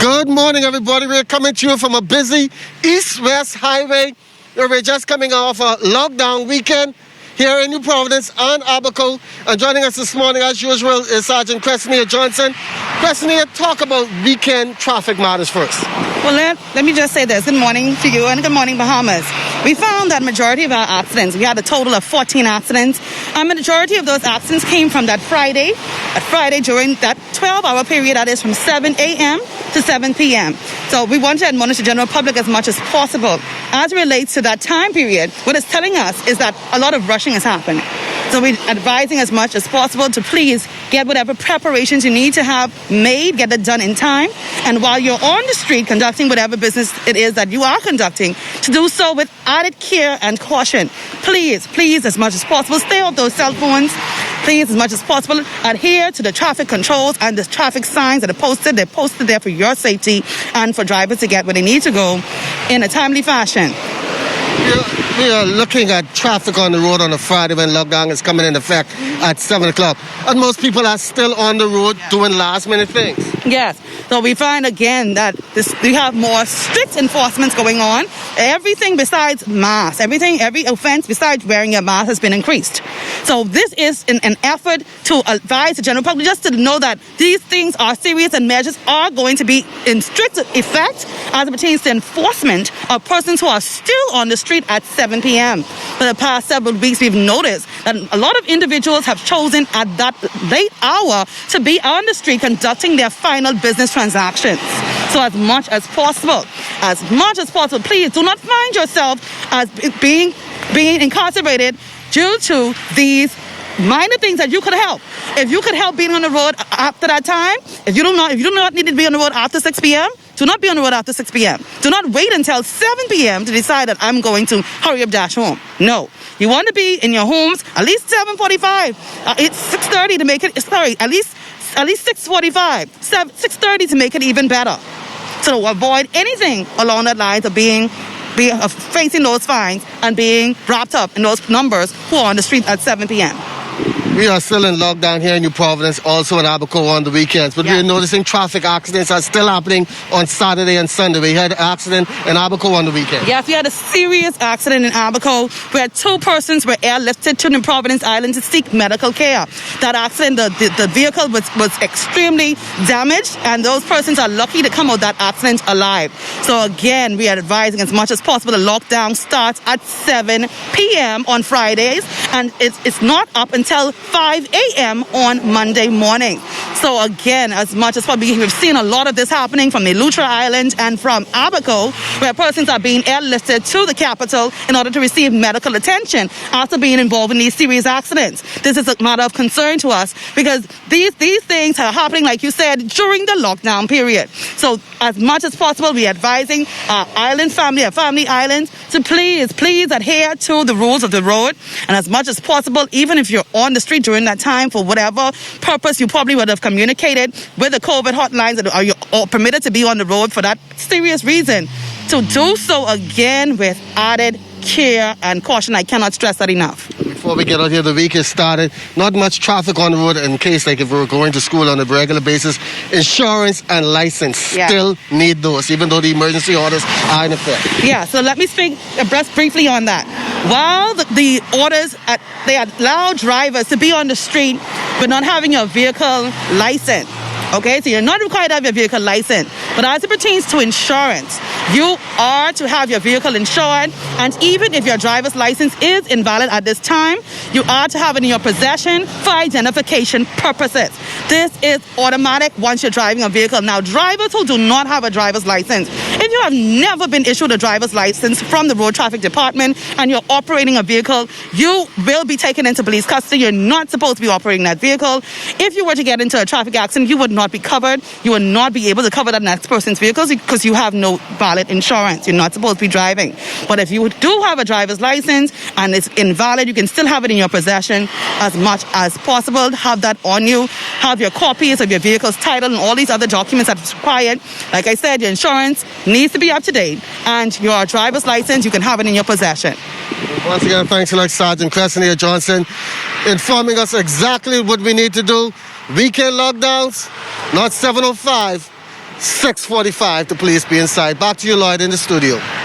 Good morning, everybody. We're coming to you from a busy east-west highway where we're just coming off a lockdown weekend here in New Providence and Abaco. And joining us this morning, as usual, is Sergeant Cressenia Johnson. Cressenia, talk about weekend traffic matters first. Well, let me just say this. Good morning to you and good morning, Bahamas. We found that majority of our accidents, we had a total of 14 accidents, and the majority of those accidents came from that Friday during that 12-hour period, that is from 7 a.m. to 7 p.m. So we want to admonish the general public as much as possible. As it relates to that time period, what it's telling us is that a lot of rushing is happening. So we're advising as much as possible to please get whatever preparations you need to have made, get it done in time. And while you're on the street conducting whatever business it is that you are conducting, to do so with added care and caution. Please, as much as possible, stay off those cell phones. Please, as much as possible, adhere to the traffic controls and the traffic signs that are posted. They're posted there for your safety and for drivers to get where they need to go in a timely fashion. We are looking at traffic on the road on a Friday when lockdown is coming in effect at 7 o'clock. And most people are still on the road doing last-minute things. Yes. So we find again that we have more strict enforcements going on. Everything besides masks, every offense besides wearing a mask has been increased. So this is an effort to advise the general public just to know that these things are serious and measures are going to be in strict effect as it pertains to enforcement of persons who are still on the street at 7 p.m. For the past several weeks, we've noticed that a lot of individuals have chosen at that late hour to be on the street conducting their final business transactions. So as much as possible, please do not find yourself as being incarcerated due to these minor things that you could help. If you could help being on the road after that time, if you do not need to be on the road after 6 p.m., do not be on the road after 6 p.m. Do not wait until 7 p.m. to decide that I'm going to hurry up, dash home. No. You want to be in your homes at least 7:45. It's 6:30 to make it, at least 6:45, 6:30 to make it even better. So avoid anything along that lines of facing those fines and being wrapped up in those numbers who are on the street at 7 p.m. We are still in lockdown here in New Providence, also in Abaco on the weekends. But we're noticing traffic accidents are still happening on Saturday and Sunday. We had an accident in Abaco on the weekend. Yes, we had a serious accident in Abaco where 2 persons were airlifted to New Providence Island to seek medical care. That accident, the vehicle was extremely damaged, and those persons are lucky to come out of that accident alive. So again, we are advising as much as possible. The lockdown starts at 7 p.m. on Fridays, and it's not up until 5 a.m. on Monday morning. So again, as much as possible, we've seen a lot of this happening from the Eleuthera Island and from Abaco, where persons are being airlifted to the capital in order to receive medical attention after being involved in these serious accidents. This is a matter of concern to us because these things are happening, like you said, during the lockdown period. So as much as possible, we're advising our family islands to please adhere to the rules of the road. And as much as possible, even if you're on the street during that time for whatever purpose you probably would have communicated with the COVID hotlines, or you're permitted to be on the road for that serious reason, to do so again with added care and caution. I cannot stress that enough. Before we get out here, the week has started. Not much traffic on the road in case, like if we were going to school on a regular basis. Insurance and license still need those, even though the emergency orders are in effect. Yeah, so let me speak briefly on that. While the orders, they allow drivers to be on the street but not having a vehicle license. Okay, so you're not required to have your vehicle license. But as it pertains to insurance, you are to have your vehicle insured. And even if your driver's license is invalid at this time, you are to have it in your possession for identification purposes. This is automatic once you're driving a vehicle. Now, drivers who do not have a driver's license, if you have never been issued a driver's license from the Road Traffic Department and you're operating a vehicle, you will be taken into police custody. You're not supposed to be operating that vehicle. If you were to get into a traffic accident, you would not be covered. You will not be able to cover that next person's vehicle because you have no valid insurance. You're not supposed to be driving. But if you do have a driver's license and it's invalid, you can still have it in your possession as much as possible. Have that on you. Have your copies of your vehicle's title and all these other documents that's required. Like I said, your insurance needs to be up to date, and your driver's license, you can have it in your possession. Once again, thanks to Sergeant Cressenia Johnson informing us exactly what we need to do. Weekend lockdowns, not 7:05, 6:45, the police be inside. Back to you, Lloyd, in the studio.